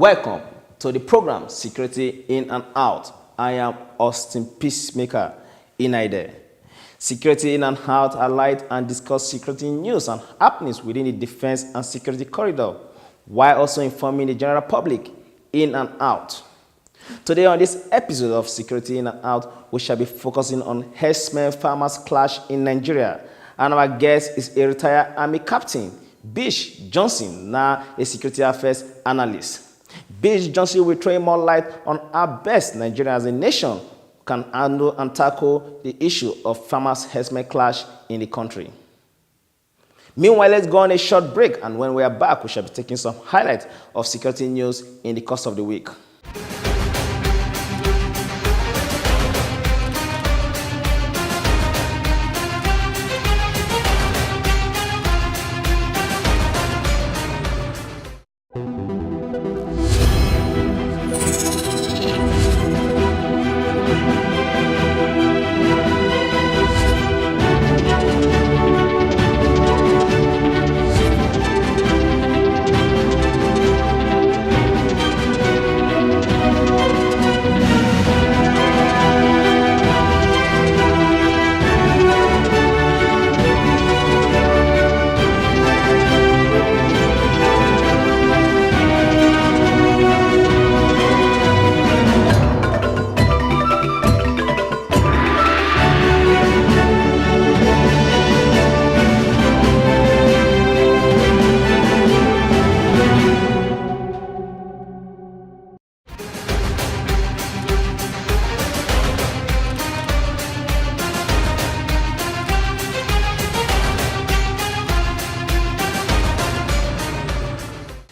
Welcome to the program Security In and Out. I am Austin Peacemaker, INAEDE. Security In and Out highlight and discuss security news and happenings within the defense and security corridor, while also informing the general public in and out. Today on this episode of Security In and Out, we shall be focusing on Herdsmen farmers clash in Nigeria, and our guest is a retired Army Captain, BISH Johnson, now a security affairs analyst. BISH Johnson will throw more light on how best Nigeria as a nation can handle and tackle the issue of farmers herdsmen clash in the country. Meanwhile, let's go on a short break, and when we are back, we shall be taking some highlights of security news in the course of the week.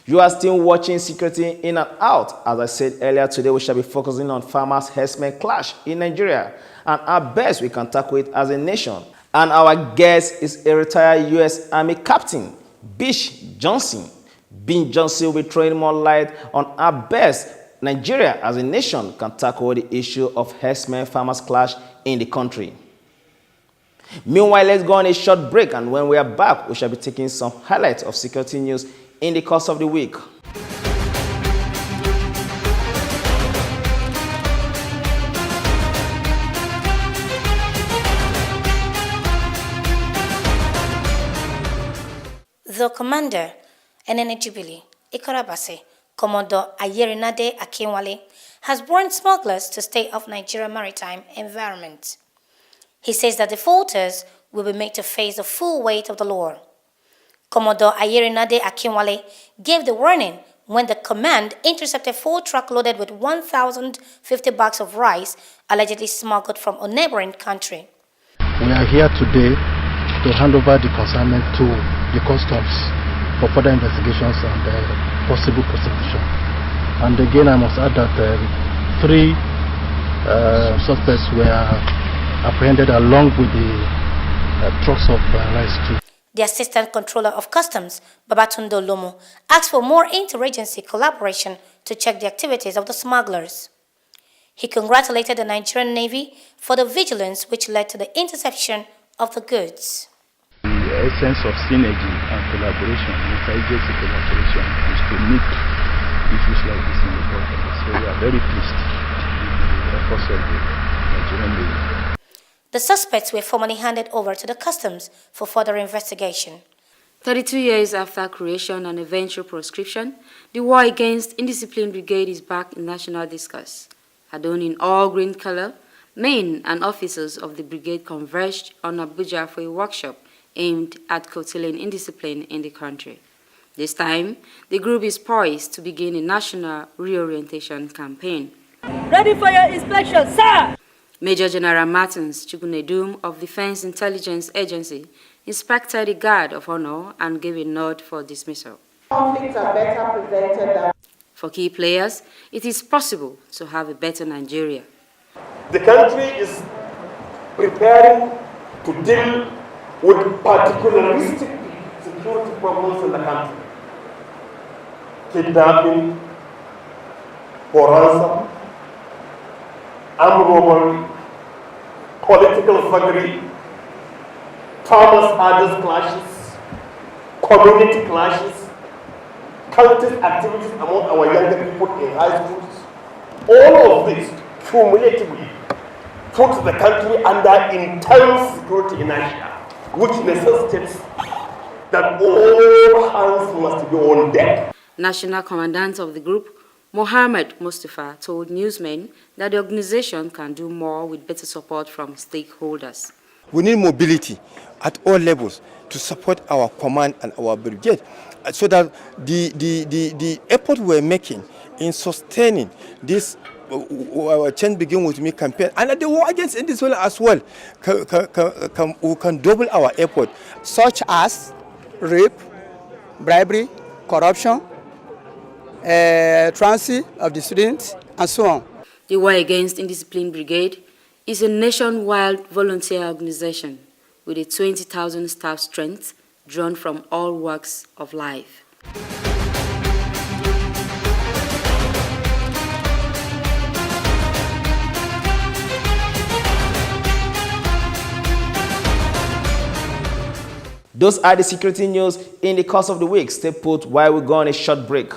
You are still watching Security In and Out. As I said earlier, today we shall be focusing on farmers herdsmen clash in Nigeria and how best we can tackle it as a nation. And our guest is a retired U.S. Army Captain, BISH Johnson. BISH Johnson will be throwing more light on how best Nigeria as a nation can tackle the issue of herdsmen farmers clash in the country. Meanwhile, let's go on a short break, and when we are back, we shall be taking some highlights of security news in the course of the week. The commander, INAEDE Jubilee, Ikorabase, Commodore INAEDE Akinwale, has warned smugglers to stay off Nigerian maritime environment. He says that defaulters will be made to face the full weight of the law. Commodore INAEDE Akinwale gave the warning when the command intercepted 4 trucks loaded with 1,050 bags of rice allegedly smuggled from a neighboring country. We are here today to hand over the consignment to the customs for further investigations and possible prosecution. And again, I must add that 3 suspects were apprehended along with the trucks of rice too. The Assistant Controller of Customs, Babatunde Lomo, asked for more interagency collaboration to check the activities of the smugglers. He congratulated the Nigerian Navy for the vigilance which led to the interception of the goods. The essence of synergy and collaboration, interagency collaboration, is to meet issues like this in the border. So we are very pleased with the efforts of the Nigerian Navy. The suspects were formally handed over to the customs for further investigation. 32 years after creation and eventual proscription, the war against indisciplined brigade is back in national discourse. Adorned in all green color, men and officers of the brigade converged on Abuja for a workshop aimed at curtailing indiscipline in the country. This time, the group is poised to begin a national reorientation campaign. Ready for your inspection, sir! Major General Martins Chukwunedum of Defense Intelligence Agency inspected the guard of honor and gave a nod for dismissal. Conflicts are better presented than... For key players, it is possible to have a better Nigeria. The country is preparing to deal with particularistic security problems in the country. Kidnapping, for ransom, armed robbery, political thuggery, farmers' herders clashes, community clashes, cultist activities among our younger people in high schools. All of this cumulatively puts the country under intense security inertia, which necessitates that all hands must be on deck. National Commandant of the group, Mohammed Mustafa, told newsmen that the organization can do more with better support from stakeholders. We need mobility at all levels to support our command and our brigade, so that the effort we're making in sustaining this Change Begin With Me campaign and the war against indiscipline as well, we can double our effort. Such as rape, bribery, corruption, truancy of the students, and so on. The War Against Indiscipline Brigade is a nationwide volunteer organization with a 20,000 staff strength drawn from all walks of life. Those are the security news in the course of the week. Stay put while we go on a short break.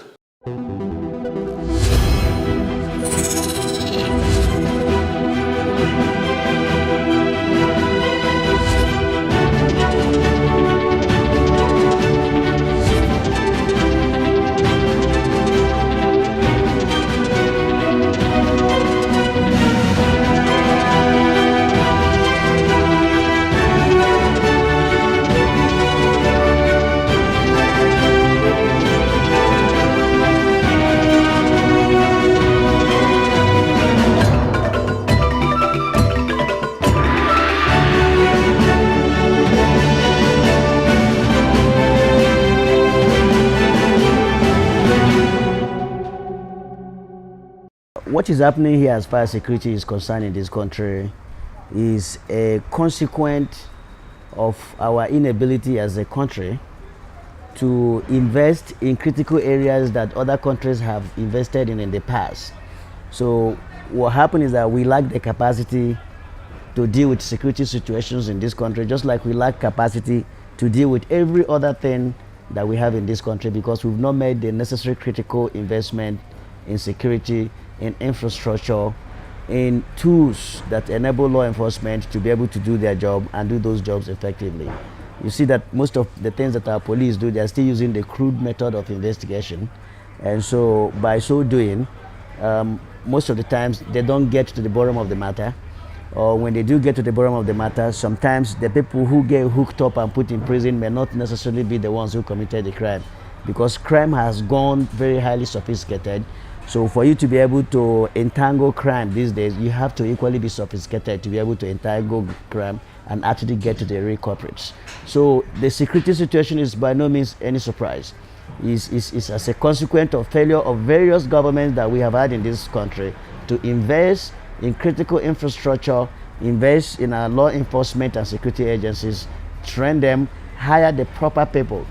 What is happening here as far as security is concerned in this country is a consequence of our inability as a country to invest in critical areas that other countries have invested in the past. So what happened is that we lack the capacity to deal with security situations in this country, just like we lack capacity to deal with every other thing that we have in this country, because we've not made the necessary critical investment in security, in infrastructure, in tools that enable law enforcement to be able to do their job and do those jobs effectively. You see that most of the things that our police do, they're still using the crude method of investigation. And so by so doing, most of the times they don't get to the bottom of the matter. Or when they do get to the bottom of the matter, sometimes the people who get hooked up and put in prison may not necessarily be the ones who committed the crime, because crime has gone very highly sophisticated. So for you to be able to entangle crime these days, you have to equally be sophisticated to be able to entangle crime and actually get to the real culprits. So the security situation is by no means any surprise. It's as a consequence of failure of various governments that we have had in this country to invest in critical infrastructure, invest in our law enforcement and security agencies, train them, hire the proper people.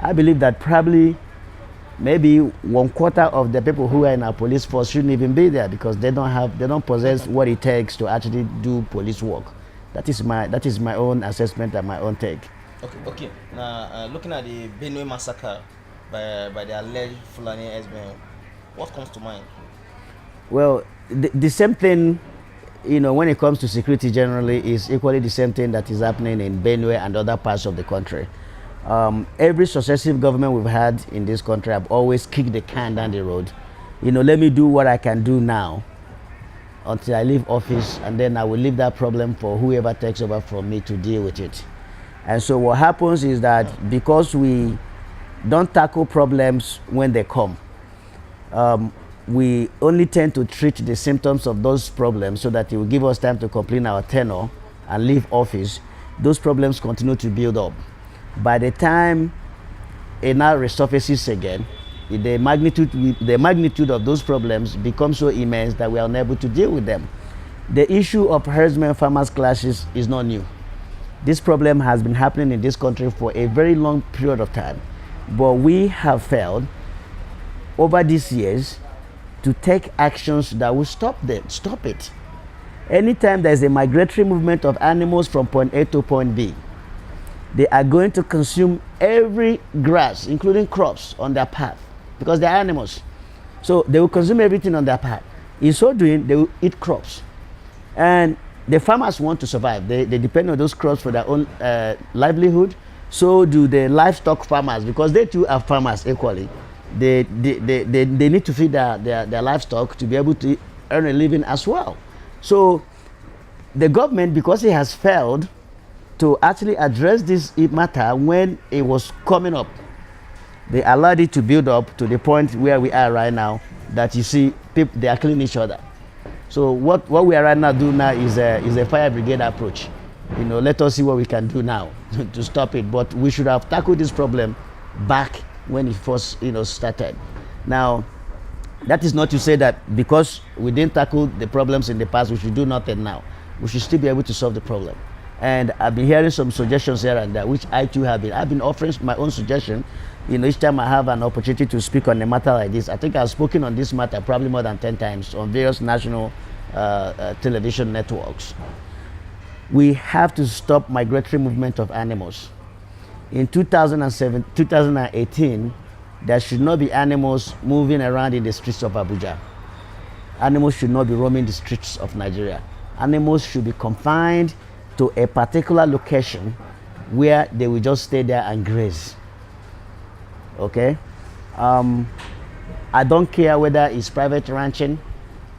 I believe that probably maybe 1/4 of the people who are in our police force shouldn't even be there, because they don't possess what it takes to actually do police work. That is my own assessment and my own take. Okay. Now, looking at the Benue massacre by the alleged Fulani Herdsmen, what comes to mind? Well, the same thing, when it comes to security generally, is equally the same thing that is happening in Benue and other parts of the country. Every successive government we've had in this country have always kicked the can down the road. Let me do what I can do now until I leave office, and then I will leave that problem for whoever takes over from me to deal with it. And so what happens is that because we don't tackle problems when they come, we only tend to treat the symptoms of those problems so that it will give us time to complete our tenure and leave office. Those problems continue to build up. By the time it now resurfaces again, the magnitude of those problems becomes so immense that we are unable to deal with them. The issue of herdsmen farmers clashes is not new. This problem has been happening in this country for a very long period of time, but we have failed over these years to take actions that will stop it. Anytime there is a migratory movement of animals from point A to point B, they are going to consume every grass, including crops, on their path. because they're animals. So they will consume everything on their part. In so doing, they will eat crops. And the farmers want to survive. They depend on those crops for their own livelihood. So do the livestock farmers, because they too are farmers equally. They need to feed their livestock to be able to earn a living as well. So the government, because it has failed to actually address this matter when it was coming up, they allowed it to build up to the point where we are right now, that you see people, they are killing each other. So what we are right now doing now is a fire brigade approach. You know, let us see what we can do now to stop it. But we should have tackled this problem back when it first, started. Now, that is not to say that because we didn't tackle the problems in the past, we should do nothing now. We should still be able to solve the problem. And I've been hearing some suggestions here and there, which I too have been. I've been offering my own suggestion. Each time I have an opportunity to speak on a matter like this, I think I've spoken on this matter probably more than 10 times on various national television networks. We have to stop migratory movement of animals. In 2018, there should not be animals moving around in the streets of Abuja. Animals should not be roaming the streets of Nigeria. Animals should be confined to a particular location where they will just stay there and graze. Okay? I don't care whether it's private ranching.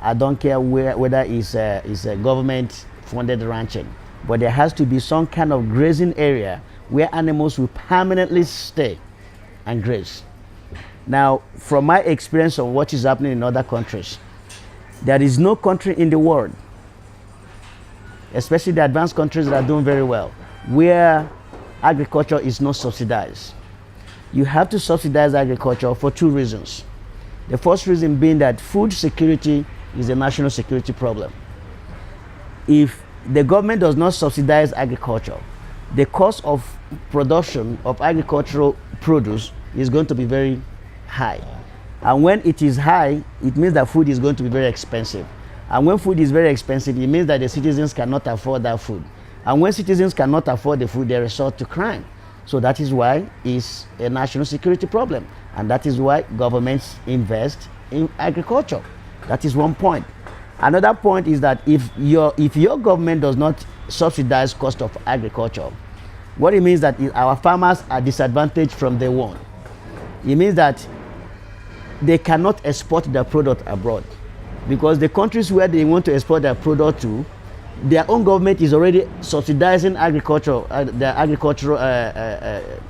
I don't care whether it's a government-funded ranching. But there has to be some kind of grazing area where animals will permanently stay and graze. Now, from my experience of what is happening in other countries, there is no country in the world, especially the advanced countries that are doing very well, where agriculture is not subsidized. You have to subsidize agriculture for two reasons. The first reason being that food security is a national security problem. If the government does not subsidize agriculture, the cost of production of agricultural produce is going to be very high. And when it is high, it means that food is going to be very expensive. And when food is very expensive, it means that the citizens cannot afford that food. And when citizens cannot afford the food, they resort to crime. So that is why it's a national security problem. And that is why governments invest in agriculture. That is one point. Another point is that if your government does not subsidize cost of agriculture, what it means that our farmers are disadvantaged from day one. It means that they cannot export their product abroad, because the countries where they want to export their product to, their own government is already subsidizing agriculture, their agricultural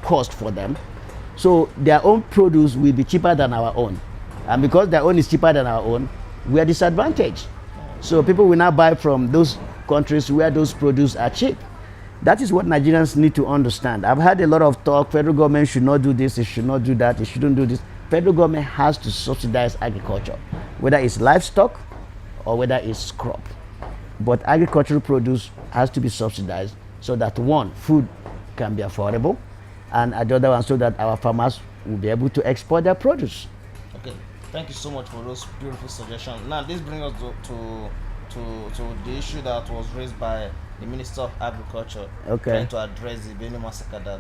cost for them. So their own produce will be cheaper than our own. And because their own is cheaper than our own, we are disadvantaged. So people will now buy from those countries where those produce are cheap. That is what Nigerians need to understand. I've had a lot of talk, federal government should not do this, it should not do that, it shouldn't do this. Federal government has to subsidize agriculture, whether it's livestock or whether it's crop. But agricultural produce has to be subsidized so that one, food can be affordable, and the other one, so that our farmers will be able to export their produce. Okay, thank you so much for those beautiful suggestions. Now, this brings us to the issue that was raised by the Minister of Agriculture, trying to address the Benue massacre, that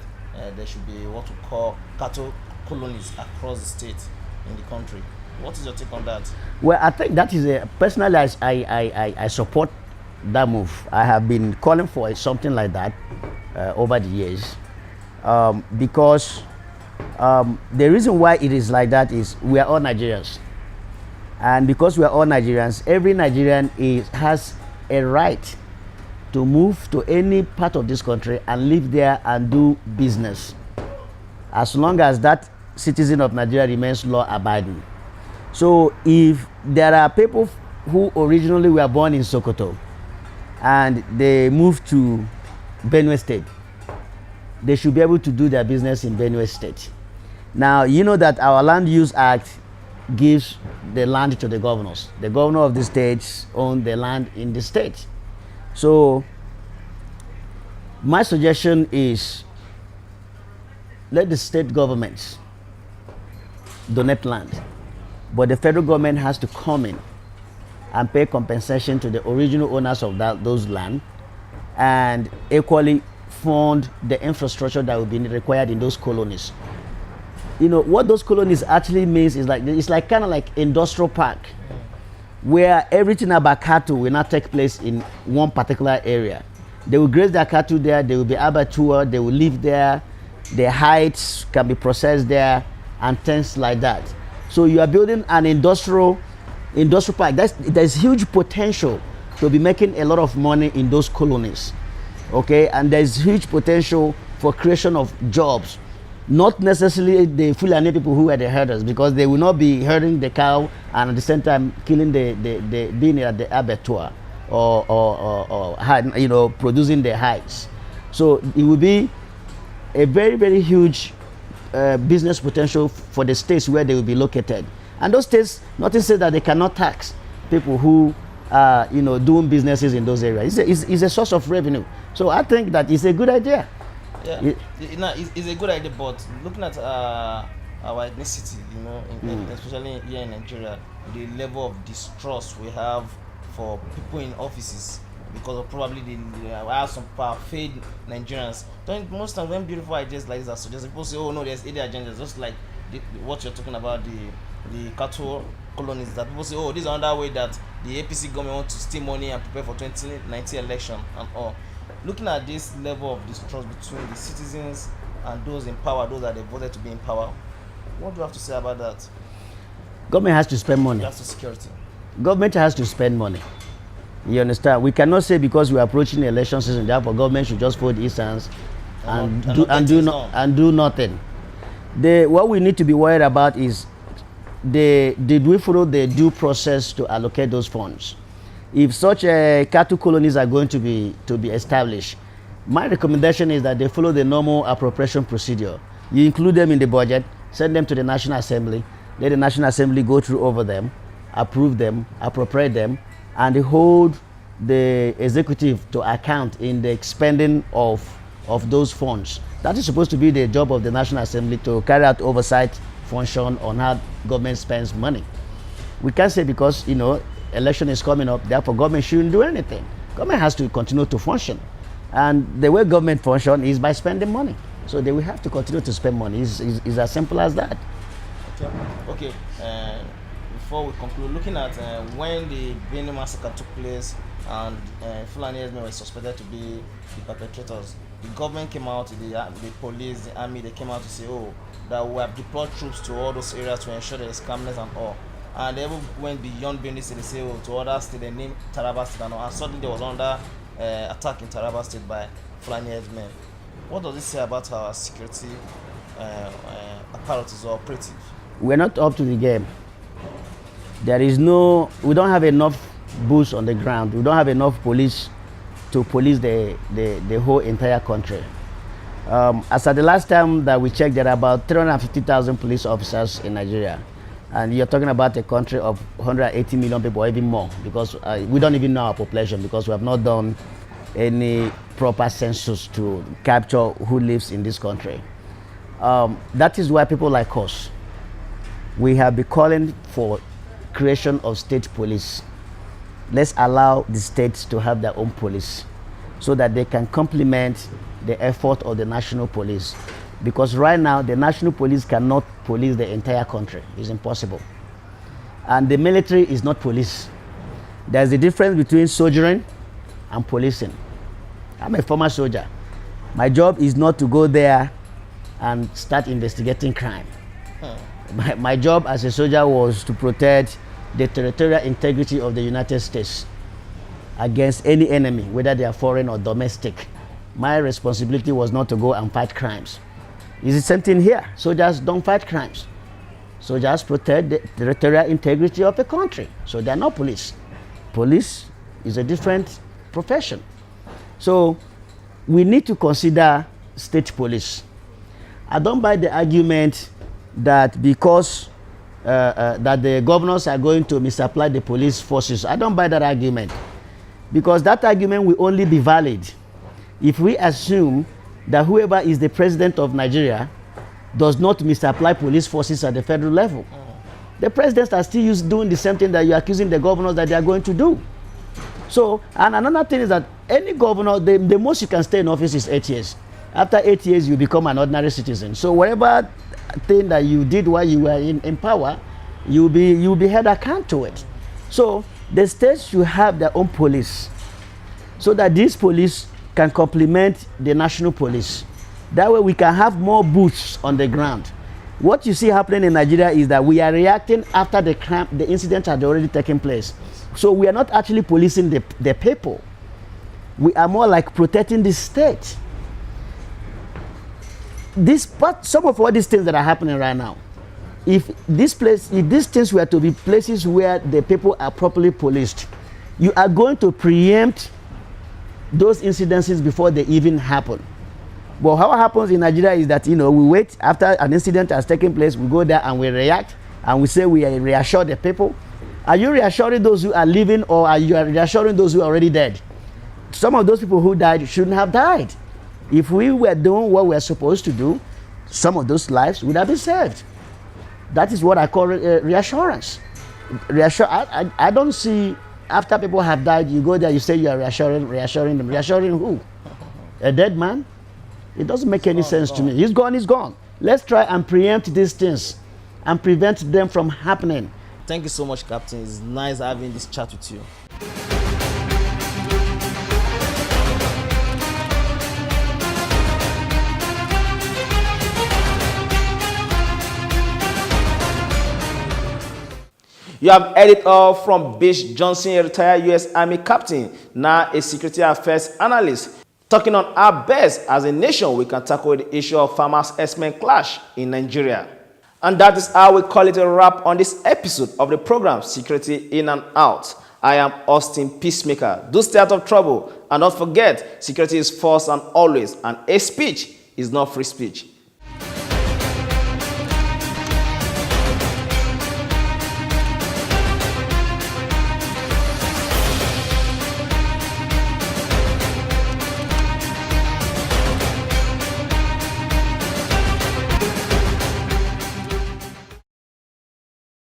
there should be what we call cattle colonies across the state in the country. What is your take on that? Well, I think that is personally, I support that move. I have been calling for something like that over the years, because the reason why it is like that is we are all Nigerians, and because we are all Nigerians, every Nigerian has a right to move to any part of this country and live there and do business, as long as that citizen of Nigeria remains law abiding. So if there are people who originally were born in Sokoto and they moved to Benue State, they should be able to do their business in Benue State. Now, you know that our Land Use Act gives the land to the governors. The governor of the states own the land in the state. So my suggestion is, let the state governments donate land, but the federal government has to come in and pay compensation to the original owners of those land, and equally fund the infrastructure that will be required in those colonies. you know, what those colonies actually means is like, it's like kind of like industrial park, where everything about cattle will not take place in one particular area. They will graze their cattle there, they will be abattoir, they will live there, their hides can be processed there, and things like that. So you are building an industrial park. There's huge potential to be making a lot of money in those colonies, okay? And there's huge potential for creation of jobs. Not necessarily the Fulani people who are the herders, because they will not be herding the cow and at the same time killing being at the abattoir or you know, producing the hides. So it will be a very, very huge business potential for the states where they will be located. And those states, nothing says that they cannot tax people who are, you know, doing businesses in those areas. It's a source of revenue. So I think that it's a good idea. Yeah, it's a good idea, but looking at our ethnicity, you know, especially here in Nigeria, the level of distrust we have for people in offices, because of probably they have some power, fade Nigerians. Most times when beautiful ideas like this are suggested, people say, oh no, there's other agendas, just like what you're talking about, the cattle colonies, that people say, oh, this is another way that the APC government wants to steal money and prepare for 2019 election and all. Looking at this level of distrust between the citizens and those in power, those that they voted to be in power, what do you have to say about that? Government has to spend money. That's the security. Government has to spend money. You understand? We cannot say because we are approaching the election season, therefore government should just fold its hands and do nothing. What we need to be worried about is, did we follow the due process to allocate those funds? If such cattle colonies are going to be established, my recommendation is that they follow the normal appropriation procedure. You include them in the budget, send them to the National Assembly, let the National Assembly go through over them, approve them, appropriate them, and hold the executive to account in the expending of those funds. That is supposed to be the job of the National Assembly, to carry out oversight function on how government spends money. We can't say because, you know, election is coming up, therefore government shouldn't do anything. Government has to continue to function. And the way government function is by spending money. So they will have to continue to spend money. It's as simple as that. Okay. Before we conclude, looking at when the Benue massacre took place and Fulani Herdsmen were suspected to be the perpetrators, the government came out, the police, the army, they came out to say, oh, that we have deployed troops to all those areas to ensure there is calmness and all. And they even went beyond Benue State, they say, oh, to other states, they named Taraba State and all. And suddenly there was another attack in Taraba State by Fulani Herdsmen. What does this say about our security apparatus or operative? We're not up to the game. We don't have enough boots on the ground. We don't have enough police to police the whole entire country. As at the last time that we checked, there are about 350,000 police officers in Nigeria. And you're talking about a country of 180 million people or even more, because we don't even know our population, because we have not done any proper census to capture who lives in this country. That is why people like us, we have been calling for creation of state police. Let's allow the states to have their own police so that they can complement the effort of the national police. Because right now, the national police cannot police the entire country. It's impossible. And the military is not police. There's a difference between soldiering and policing. I'm a former soldier. My job is not to go there and start investigating crime. My job as a soldier was to protect the territorial integrity of the United States against any enemy, whether they are foreign or domestic. My responsibility was not to go and fight crimes. It's the same thing here. Soldiers don't fight crimes. Soldiers protect the territorial integrity of the country. So they're not police. Police is a different profession. So we need to consider state police. I don't buy the argument that because that the governors are going to misapply the police forces. I don't buy that argument, because that argument will only be valid if we assume that whoever is the president of Nigeria does not misapply police forces at the federal level. The presidents are still doing the same thing that you're accusing the governors that they are going to do. So, and another thing is that any governor, the most you can stay in office is 8 years. After 8 years, you become an ordinary citizen. So wherever thing that you did while you were in power, you'll be held account to it. So the states should have their own police, so that this police can complement the national police. That way we can have more boots on the ground. What you see happening in Nigeria is that we are reacting after the incident had already taken place. So we are not actually policing the people. We are more like protecting the state. Some of all these things that are happening right now, if these things were to be places where the people are properly policed, you are going to preempt those incidences before they even happen. But what happens in Nigeria is that, we wait after an incident has taken place, we go there and we react, and we say we reassure the people. Are you reassuring those who are living, or are you reassuring those who are already dead? Some of those people who died shouldn't have died. If we were doing what we're supposed to do, some of those lives would have been saved. That is what I call reassurance. I don't see, after people have died, you go there, you say you are reassuring them. Reassuring who? A dead man? It doesn't make any sense to me. He's gone, he's gone. Let's try and preempt these things and prevent them from happening. Thank you so much, Captain. It's nice having this chat with you. You have heard it all from BISH Johnson, a retired U.S. Army captain, now a security affairs analyst, talking on how best as a nation we can tackle the issue of farmers-herdsmen clash in Nigeria. And that is how we call it a wrap on this episode of the program, Security In and Out. I am Austin Peacemaker. Do stay out of trouble, and don't forget, security is first and always, and hate speech is not free speech.